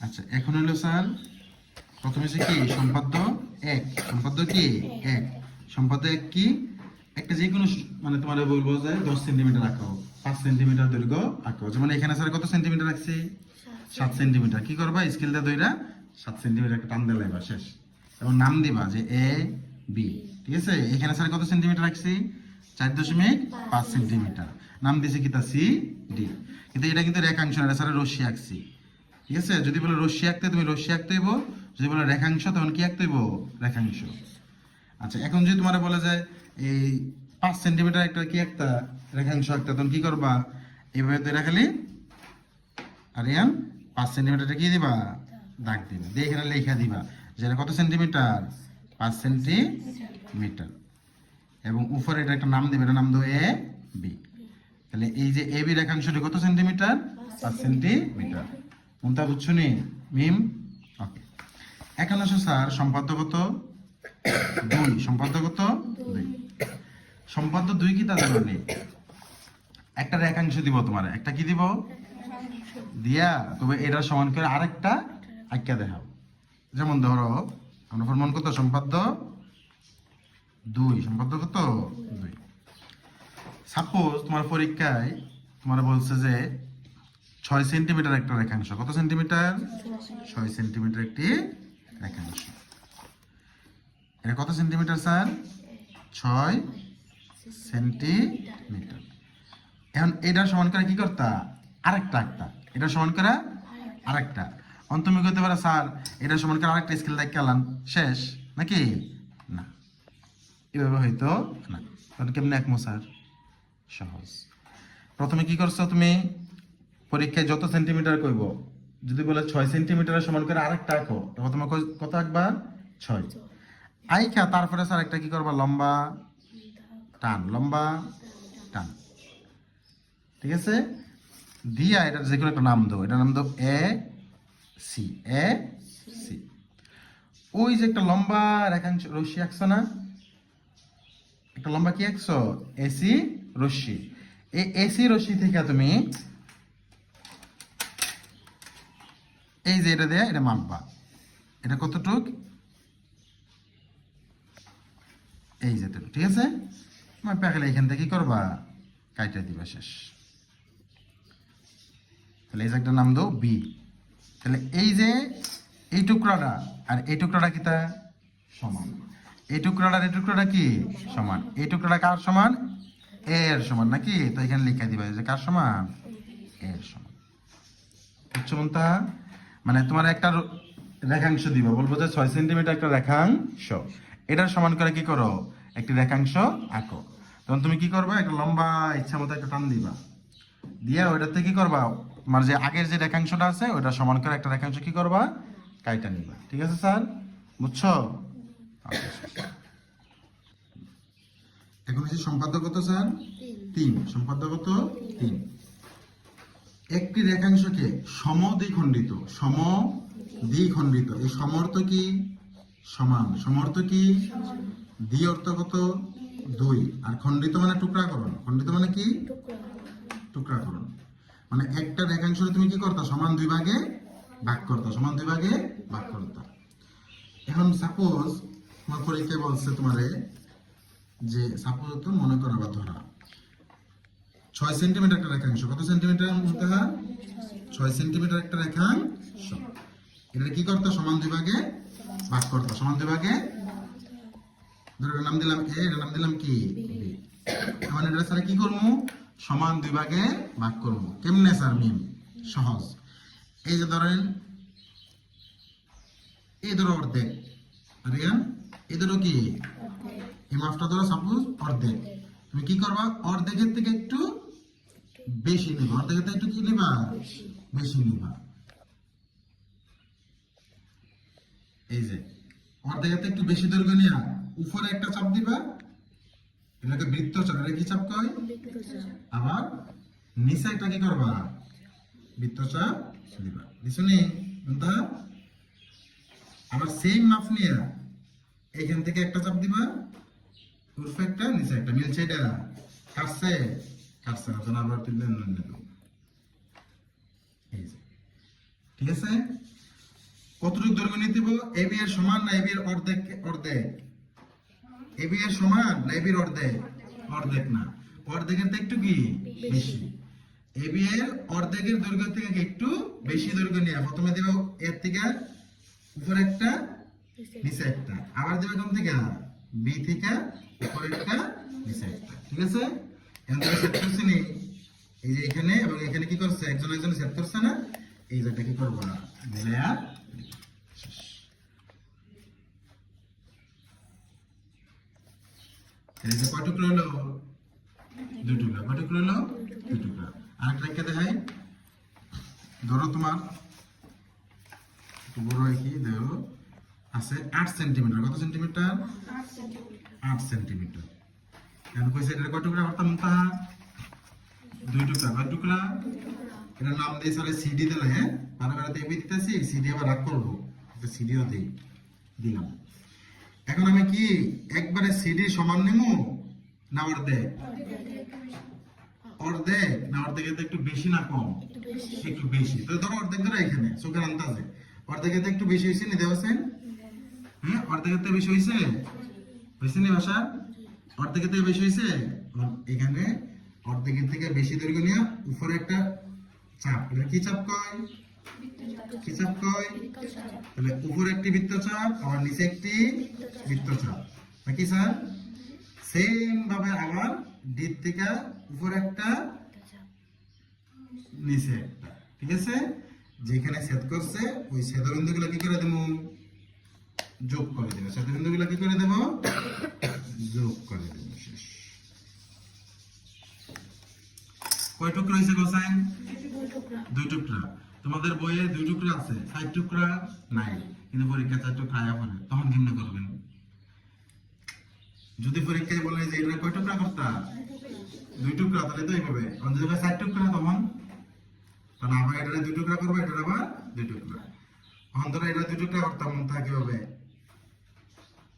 আচ্ছা, এখন হলো স্যার প্রথমে হচ্ছে কি সম্পাদ্য এক। সম্পাদ্য কি এক। সম্পাদ্য এক কি একটা যে কোনো মানে তোমার বলবো যে 10 সেন্টিমিটার আঁকো, 5 সেন্টিমিটার দৈর্ঘ্য আঁকো। যেমন এখানে স্যার কত সেন্টিমিটার রাখছি? 7 সেন্টিমিটার। কি করবা? স্কেল দিয়ে দইরা 7 সেন্টিমিটার একটা টান দিলে এবার শেষ। এবং নাম দিবা যে এ বি। ঠিক আছে? এখানে স্যার কত সেন্টিমিটার রাখছি? 4.5 সেন্টিমিটার। নাম দিছি কি তা সি ডি। কিন্তু এটা কিন্তু রেখাংশ না, এটা স্যার রশ্মি আঁকছি। ঠিক আছে? যদি বলে রশ্মি আঁকতে, তুমি রশ্মি আঁকতে হইব। যদি বলে রেখাংশ, তখন কি আঁকতে হইব? রেখাংশ। আচ্ছা, এখন যদি তোমার বলা যায় এই 5 সেন্টিমিটার একটা কি একটা রেখাংশ একটা, তখন কি করবা? এইভাবে তো খালি আরিয়ান 5 সেন্টিমিটারটা কি দিবা? দাগ দিবা, দিয়ে এখানে লেখা দিবা যে এটা কত সেন্টিমিটার? 5 সেন্টিমিটার। এবং উপরে এটা একটা নাম দিবে, এটা নাম দেবো এ বি। তাহলে এই যে এ বি রেখাংশটি কত সেন্টিমিটার? 5 সেন্টিমিটার। কোনটা বুঝছো নি মিম? ওকে। এখন আসো স্যার সম্পাদ্য কত? 2। সম্পাদ্য কত? 2। সম্পাদ্য 2 কি তা জানো নি? একটা রেখাংশ দিব তোমার, একটা কি দিব দিয়া, তবে এটা সমান করে আরেকটা আঁকিয়া দেখাও। যেমন ধরো আমরা প্রমাণ কত? সম্পাদ্য 2। সম্পাদ্য কত? 2। সাপোজ তোমার পরীক্ষায় তোমার বলছে যে 6 সেন্টিমিটার একটা রেখাংশ। কত সেন্টিমিটার? 6 সেন্টিমিটার একটি রেখাংশ। এটা কত সেন্টিমিটার স্যার? 6 সেন্টিমিটার। এখন এটা সমান করে কি করতা? আরেকটা আঁকতা। এটা সমান করে আরেকটা। অন তুমি করতে পারো স্যার এটা সমান করে আরেকটা স্কেল দেখ গেলাম, শেষ নাকি? না, এভাবে হয়তো না। তাহলে কেমনে আঁকবো স্যার? সহজ। প্রথমে কি করছো তুমি? পরীক্ষায় যত সেন্টিমিটার কইব, যদি বলে 6 সেন্টিমিটারের সমান করে আরেকটা আঁকো, তখন তোমার কত আঁকবা? 6 আইকা। তারপরে স্যার একটা কি করবা? লম্বা টান, লম্বা টান। ঠিক আছে? দিয়া এটা যে কোনো একটা নাম দাও, এটা নাম দাও এ সি। A C. ওই যে একটা লম্বা রেখাংশ রশ্মি আঁকছো না, একটা লম্বা কি আঁকছো? এসি রশ্মি। এই এসি রশ্মি থেকে তুমি এই যে এটা দেয়া, এটা মাপবা। এটা কতটুক? এই যে তুমি, ঠিক আছে? মাপা গেলে এখান থেকে কি করবা? কাইটা দিবা, শেষ। তাহলে এই যে একটা নাম দাও বি। তাহলে এই যে এই টুকরাটা আর এই টুকরাটা কি তা সমান? এই টুকরাটা আর এই টুকরাটা কি সমান? এই টুকরাটা কার সমান? এ এর সমান নাকি? তো এখানে লিখে দিবা যে কার সমান? এ এর সমান। বুঝছো কোনটা? মানে তোমার একটা রেখাংশ দিবা, বলবো যে 6 সেন্টিমিটার একটা রেখাংশ, এটার সমান করে কি করো? একটি রেখাংশ আঁকো। তখন তুমি কি করবা? একটা লম্বা ইচ্ছা মতো একটা টান দিবা, দিয়ে ওইটাতে কি করবা? মানে যে আগের যে রেখাংশটা আছে ওইটা সমান করে একটা রেখাংশ কি করবা? কাইটা নিবা। ঠিক আছে স্যার? বুঝছো? আচ্ছা। এখন হচ্ছে সম্পাদ্য কত স্যার? 3। সম্পাদ্য কত? 3। একটি রেখাংশকে সমদ্বিখণ্ডিত, সমদ্বিখণ্ডিত। এই সমর্থ কি? সমান। সমর্থ কি? দ্বি অর্থ কত? 2। আর খণ্ডিত মানে টুকরাকরণ। খণ্ডিত মানে কি? টুকরাকরণ। মানে একটা রেখাংশকে তুমি কি করতা? সমান 2 ভাগে ভাগ করতা। সমান 2 ভাগে ভাগ করতা। এখন সাপোজ তোমার পরীক্ষায় বলছে তোমারে যে সাপোজ তো মনে করো বা ধরা 6 সেন্টিমিটার একটা রেখাংশ। কত সেন্টিমিটার হতে হয়? 6 সেন্টিমিটার একটা রেখাংশ। এটা কি করতো? সমান 2 ভাগে ভাগ করতো। সমান 2 ভাগে, ধরো এটার নাম দিলাম এ, এটার নাম দিলাম কি বি। এখন এটা স্যার কি করবো? সমান 2 ভাগে ভাগ করবো। কেমনে স্যার মিম? সহজ। এই যে ধরেন এই ধরো অর্ধেক, রিয়ান এই ধরো কি এই মাপটা ধরো সাপোজ অর্ধেক। তুমি কি করবা? অর্ধেকের থেকে একটু বেশি নিবা। অর্ধেকের থেকে একটু কি নিবা? বেশি নিবা। এই যে অর্ধেকের থেকে একটু বেশি দৈর্ঘ্য নিয়া উপরে একটা চাপ দিবা, এটাকে বৃত্তচাপ। এটা কি চাপ কয়? আবার নিচে একটা কি করবা? বৃত্তচাপ দিবা। দিছনি? আবার সেম মাপ নিয়ে এখান থেকে একটা চাপ দিবা, উপরে একটা নিচে একটা। মিলছে? এটা কাটছে? কাটছে না, আবার তুললে এই যে। ঠিক আছে? কতটুকু দৈর্ঘ্য নিতে হবে? এবি এর সমান না এবি এর অর্ধেক? অর্ধেক। এবি এর সমান না এবি এর অর্ধেক? অর্ধেক না, অর্ধেকের থেকে একটু কি বেশি। এবি এর অর্ধেকের দৈর্ঘ্য থেকে একটু বেশি দৈর্ঘ্য নিয়ে প্রথমে দেব এর থেকে উপরে একটা নিচে একটা, আবার দেবে কোন থেকে? বি থেকে উপরে একটা নিচে একটা। ঠিক আছে, এখন থেকে সেট করছি নি, এই যে এখানে এবং এখানে কি করছে, একজন একজন সেট করছে না, এই জায়গাটা কি করবো মিলায়া শেষ। এই যে কয় টুকরো হলো? 2 টুকরা। কয় টুকরো হলো? 2 টুকরা। আরেকটা রেখে দেখাই। ধরো তোমার একটু বড় কি দেও আছে 8 সেন্টিমিটার। কত সেন্টিমিটার? 8 সেন্টিমিটার। এখন কইছে এটা কয় টুকরা করতাম? তা 2 টুকরা। কয় টুকরা? এটা নাম দিয়ে চলে সিডি দিলে, হ্যাঁ বারবার এবি দিতেছি, সিডি আবার রাখ করবো, এটা সিডিও দেই, দিলাম। এখন আমি কি একবারে সিডি সমান নিমু না অর্ধেক? অর্ধেক না অর্ধেকের একটু বেশি না কম? একটু বেশি। তো ধরো অর্ধেক ধরো এখানে চোখের আন্দাজে অর্ধেকের একটু বেশি হয়েছে নি দেওয়া? হ্যাঁ অর্ধেকের থেকে বেশি হয়েছে, হয়েছে নি ভাষা? অর্ধেকের থেকে বেশি হয়েছে। এখানে অর্ধেকের থেকে বেশি দৈর্ঘ্য নিয়ে উপরে একটা চাপ, এটা কি চাপ কয়? কি চাপ কয়? তাহলে উপরে একটি বৃত্তচাপ আবার নিচে একটি বৃত্তচাপ নাকি স্যার? সেম ভাবে আবার ডি থেকে উপরে একটা নিচে একটা। ঠিক আছে, যেখানে ছেদ করছে ওই ছেদবিন্দুগুলো কি করে দেবো? যোগ করে দেবো। ছেদবিন্দুগুলো কি করে দেবো? যোগ করে দেবো। শেষ। কয় টুকরা হয়েছে কোসাইন? 2 টুকরা। তোমাদের বইয়ে 2 টুকরা আছে, 4 টুকরা নাই, কিন্তু পরীক্ষা 4 টুকরা আয়া পড়ে, তখন কেমনে করবেন? যদি পরীক্ষায় বলে যে এটা কয় টুকরা করতা? 2 টুকরা, তাহলে তো এইভাবে। আর যদি 4 টুকরা তখন কারণ আবার এটা 2 টুকরা করবো, এটা আবার 2 টুকরা। এখন ধরো এটা 2 টুকরা করতাম, মন থাকে হবে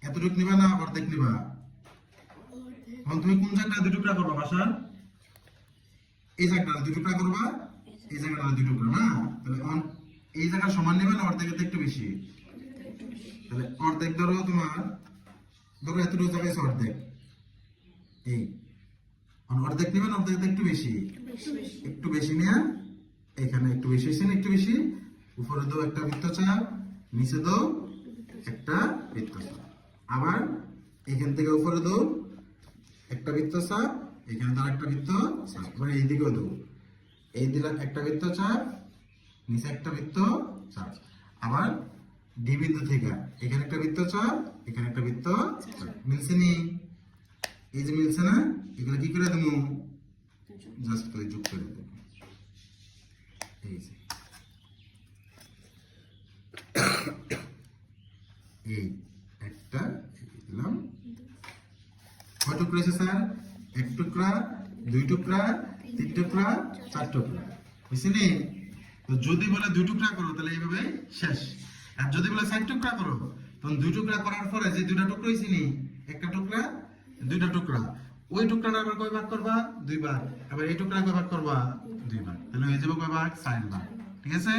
এতটুক নিবা না অর্ধেক নিবা? এখন তুমি কোন জায়গাটা 2 টুকরা করবা ভাষা? এই জায়গাটা 2 টুকরা করবা, এই জায়গাটা 2 টুকরা না? তাহলে এই জায়গা সমান নেবে না অর্ধেকের থেকে একটু বেশি? তাহলে অর্ধেক ধরো তোমার, ধরো এতটুকু জায়গায় অর্ধেক, এই অর্ধেক নেবে না অর্ধেকের থেকে একটু বেশি? একটু বেশি নিয়ে এখানে একটু বেশি হয়েছে না? একটু বেশি। উপরে দাও একটা বৃত্তচাপ, নিচে দাও একটা বৃত্তচাপ, আবার এখান থেকে উপরে দাও একটা বৃত্তচাপ, এখানে তার একটা বৃত্তচাপ, এবার এইদিকেও দাও, এই দিলাম একটা বৃত্তচাপ, নিচে একটা বৃত্তচাপ, আবার ডি বিন্দু থেকে এখানে একটা বৃত্তচাপ, এখানে একটা বৃত্তচাপ। মিলছে নি? এই যে মিলছে না, এগুলো কি করে দেবো? জাস্ট করে যোগ করে দেবো। এই যে এই একটা দিলাম। কয় টুকরা আছে স্যার? 1 টুকরা, 2 টুকরা, 3 টুকরা, 4 টুকরা। বুঝছি নি? তো যদি বলে 2 টুকরা করো তাহলে এইভাবে শেষ। আর যদি বলে 4 টুকরা করো, তখন 2 টুকরা করার পরে যে 2টা টুকরা হয়েছে নি, একটা টুকরা 2টা টুকরা, ওই টুকরাটা আবার কয় ভাগ করবা? 2 ভাগ। আবার এই টুকরা কয় ভাগ করবা? 2 ভাগ। তাহলে হয়ে যাবে কয় ভাগ? 4 ভাগ। ঠিক আছে?